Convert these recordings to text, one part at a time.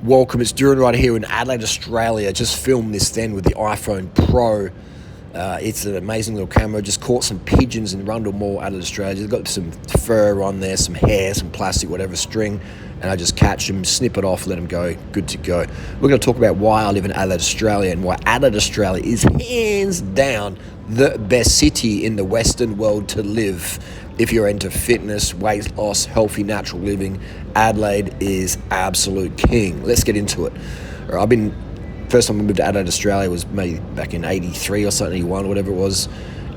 Welcome, it's Duran right here in Adelaide, Australia. Just filmed this then with the iPhone Pro. It's an amazing little camera. Just caught some pigeons in Rundle Mall, Adelaide, Australia. Just got some fur on there, some hair, some plastic, whatever, string. And I just catch them, snip it off, let them go, good to go. We're going to talk about why I live in Adelaide, Australia, and why Adelaide, Australia is hands down the best city in the Western world to live. If you're into fitness, weight loss, healthy, natural living, Adelaide is absolute king. Let's get into it. First time I moved to Adelaide, Australia was maybe back in 83 or something, 81, whatever it was.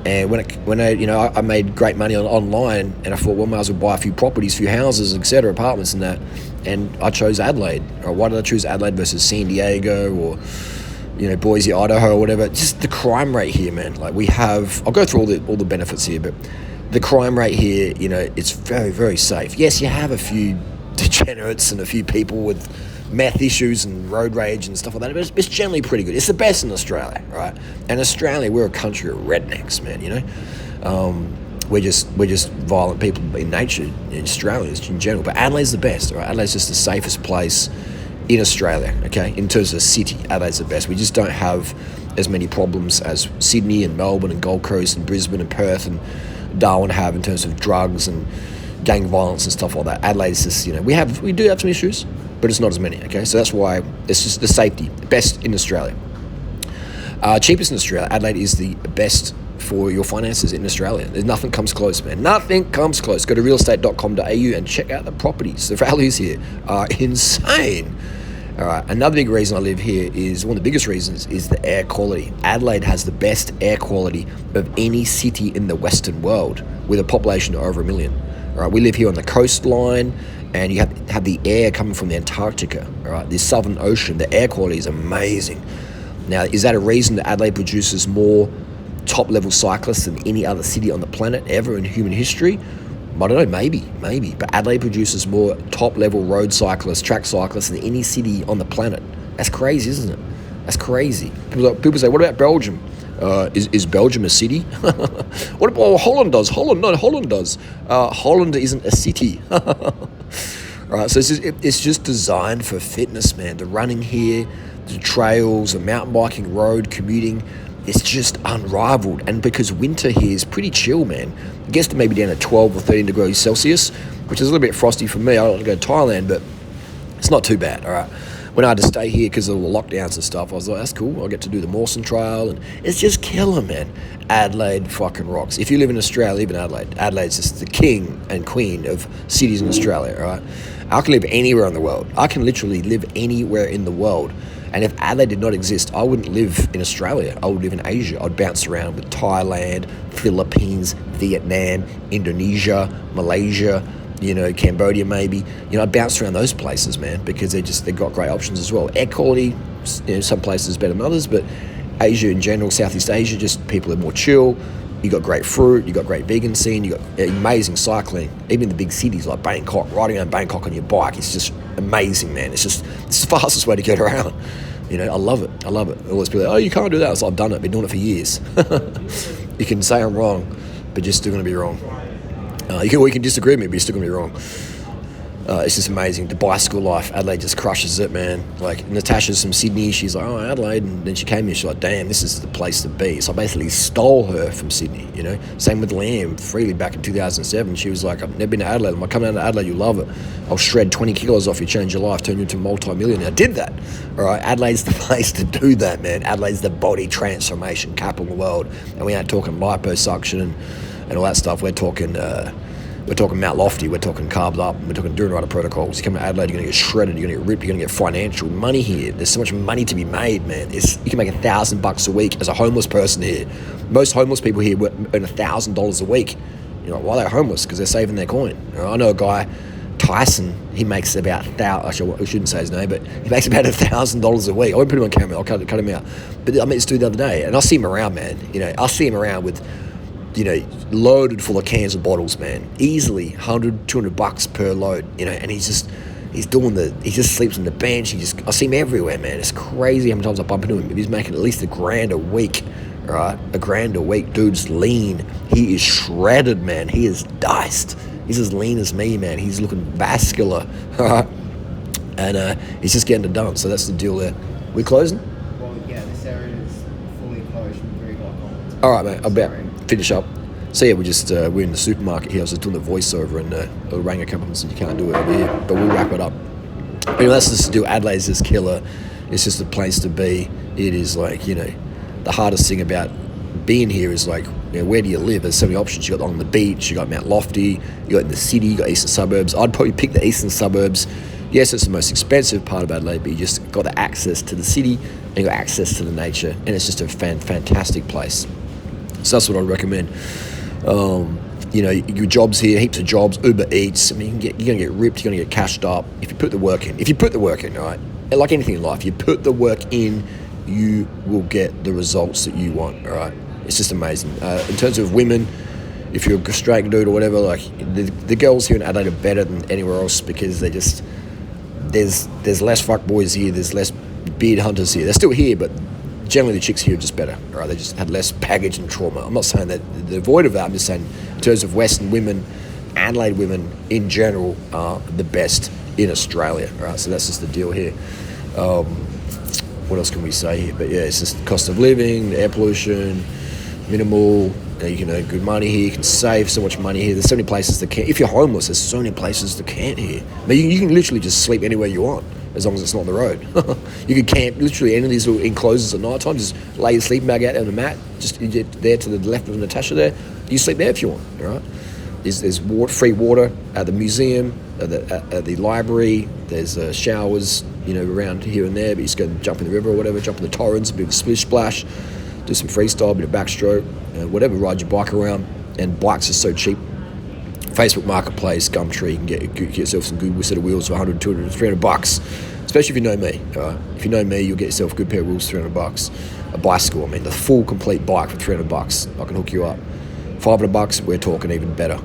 And I made great money online, and I thought, well, I might as well buy a few properties, a few houses, etc., apartments and that. And I chose Adelaide. Why did I choose Adelaide versus San Diego or Boise, Idaho, or whatever? Just the crime rate here, man. Like I'll go through all the benefits here, but the crime rate here, it's very, very safe. Yes, you have a few degenerates and a few people with meth issues and road rage and stuff like that, but it's generally pretty good. It's the best in Australia, right? And Australia, we're a country of rednecks, man, We're just violent people in nature, in Australians in general. But Adelaide's the best, right? Adelaide's just the safest place in Australia, okay? In terms of city, Adelaide's the best. We just don't have as many problems as Sydney and Melbourne and Gold Coast and Brisbane and Perth and Darwin have in terms of drugs and gang violence and stuff like that. Adelaide's just, we do have some issues, but it's not as many, okay? So that's why it's just the safety, best in Australia. Cheapest in Australia, Adelaide is the best for your finances in Australia. There's nothing comes close, man. Nothing comes close. Go to realestate.com.au and check out the properties. The values here are insane. All right, another big reason I live here is, one of the biggest reasons, is the air quality. Adelaide has the best air quality of any city in the Western world, with a population of over 1 million. All right, we live here on the coastline, and you have the air coming from the Antarctica, all right, the Southern Ocean. The air quality is amazing. Now, is that a reason that Adelaide produces more top-level cyclists than any other city on the planet ever in human history? I don't know, maybe. But Adelaide produces more top-level road cyclists, track cyclists than any city on the planet. That's crazy, isn't it? That's crazy. People say, what about Belgium? Is Belgium a city? What about Holland does? Holland does. Holland isn't a city. Right, so it's just designed for fitness, man. The running here, the trails, the mountain biking, road, commuting, it's just unrivaled. And because winter here is pretty chill, man. It gets to maybe down to 12 or 13 degrees Celsius, which is a little bit frosty for me. I don't want to go to Thailand, but it's not too bad, all right? When I had to stay here because of the lockdowns and stuff, I was like, that's cool. I get to do the Mawson Trail, and it's just killer, man. Adelaide fucking rocks. If you live in Australia, live in Adelaide. Adelaide's just the king and queen of cities in Australia, all right? I can live anywhere in the world. I can literally live anywhere in the world. And if Adelaide did not exist, I wouldn't live in Australia. I would live in Asia. I'd bounce around with Thailand, Philippines, Vietnam, Indonesia, Malaysia, Cambodia maybe. I'd bounce around those places, man, because they've got great options as well. Air quality, some places better than others, but Asia in general, Southeast Asia, just people are more chill. You got great fruit, you got great vegan scene, you got amazing cycling. Even in the big cities like Bangkok, riding around Bangkok on your bike, it's just amazing, man. It's the fastest way to get around. I love it. Always people are like, oh, you can't do that. I've done it, been doing it for years. You can say I'm wrong, but you're still going to be wrong. You can disagree with me, but you're still going to be wrong. It's just amazing. The bicycle life, Adelaide just crushes it, man. Like, Natasha's from Sydney. She's like, oh, Adelaide. And then she came here. She's like, damn, this is the place to be. So I basically stole her from Sydney, Same with Lamb, Freely, back in 2007. She was like, I've never been to Adelaide. I'm like, come down to Adelaide, you'll love it. I'll shred 20 kilos off you, change your life, turn you into a multi-millionaire. I did that. All right, Adelaide's the place to do that, man. Adelaide's the body transformation capital of the world. And we ain't talking liposuction and all that stuff. We're talking Mount Lofty, we're talking carbs up, we're talking Duran Rider protocols. You come to Adelaide, you're going to get shredded, you're going to get ripped, you're going to get financial money here. There's so much money to be made, man. You can make $1,000 a week as a homeless person here. Most homeless people here earn $1,000 a week. Why are they homeless? Because they're saving their coin. I know a guy, Tyson, he makes about actually, I shouldn't say his name, but he makes about $1,000 a week. I won't put him on camera, I'll cut him out. But I met this dude the other day, and I see him around, man. I see him around with loaded full of cans and bottles, man. Easily $100-$200 per load, and he just sleeps on the bench. I see him everywhere, man. It's crazy how many times I bump into him. He's making at least $1,000 a week, all right? $1,000 a week. Dude's lean. He is shredded, man. He is diced. He's as lean as me, man. He's looking vascular, all right? and he's just getting it done. So that's the deal there. We closing? Well, yeah, this area is fully closed from 3 o'clock onwards. All right, mate. I'll about finish up. So yeah, we're in the supermarket here. I was just doing the voiceover, and it rang a couple of them said you can't do it over here, but we'll wrap it up. Anyway, that's just to do. Adelaide's just killer. It's just a place to be. It is like, the hardest thing about being here is like, where do you live? There's so many options. You got on the beach, you got Mount Lofty, you got in the city, you got eastern suburbs. I'd probably pick the eastern suburbs. Yes, it's the most expensive part of Adelaide, but you just got the access to the city and you got access to the nature, and it's just a fantastic place. So that's what I'd recommend. Your jobs here, heaps of jobs, Uber Eats. I mean, you're gonna get ripped, you're gonna get cashed up if you put the work in. If you put the work in, right? And like anything in life, you put the work in, you will get the results that you want. All right, it's just amazing. In terms of women, if you're a straight dude or whatever, like the girls here in Adelaide are better than anywhere else because they just there's less fuck boys here, there's less beard hunters here. They're still here, but generally the chicks here are just better. All right, they just had less baggage and trauma. I'm not saying that they're devoid of that. I'm just saying in terms of Western women, Adelaide women in general are the best in Australia. All right, so that's just the deal here. What else can we say here? But yeah, it's just the cost of living, air pollution, minimal. You can earn good money here. You can save so much money here. There's so many places that can't. If you're homeless, there's so many places that can't here. I mean, you can literally just sleep anywhere you want as long as it's not on the road. You can camp literally any of these little enclosures at night time. Just lay your sleeping bag out on the mat. Just you get there to the left of Natasha there. You sleep there if you want. All right. There's free water at the museum, at the library. There's showers, around here and there. But you just go jump in the river or whatever, jump in the torrents, a bit of a splish splash, do some freestyle, a bit of backstroke, whatever. Ride your bike around, and bikes are so cheap. Facebook Marketplace, Gumtree, you can get yourself some good set of wheels for 100, 200, 300 bucks. Especially if you know me. If you know me, you'll get yourself a good pair of wheels for 300 bucks. A bicycle, the full complete bike for 300 bucks. I can hook you up. 500 bucks, we're talking even better.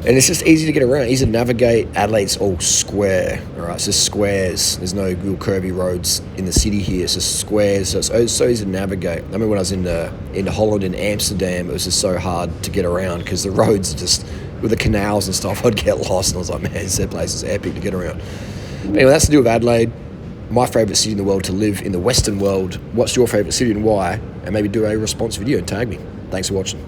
And it's just easy to get around, easy to navigate. Adelaide's all square, all right? It's just squares. There's no real curvy roads in the city here. It's just squares, so it's so easy to navigate. I remember when I was in Holland and Amsterdam, it was just so hard to get around because the roads are just, with the canals and stuff, I'd get lost. And I was like, man, this place is epic to get around. But anyway, that's to do with Adelaide. My favourite city in the world to live in the Western world. What's your favourite city and why? And maybe do a response video and tag me. Thanks for watching.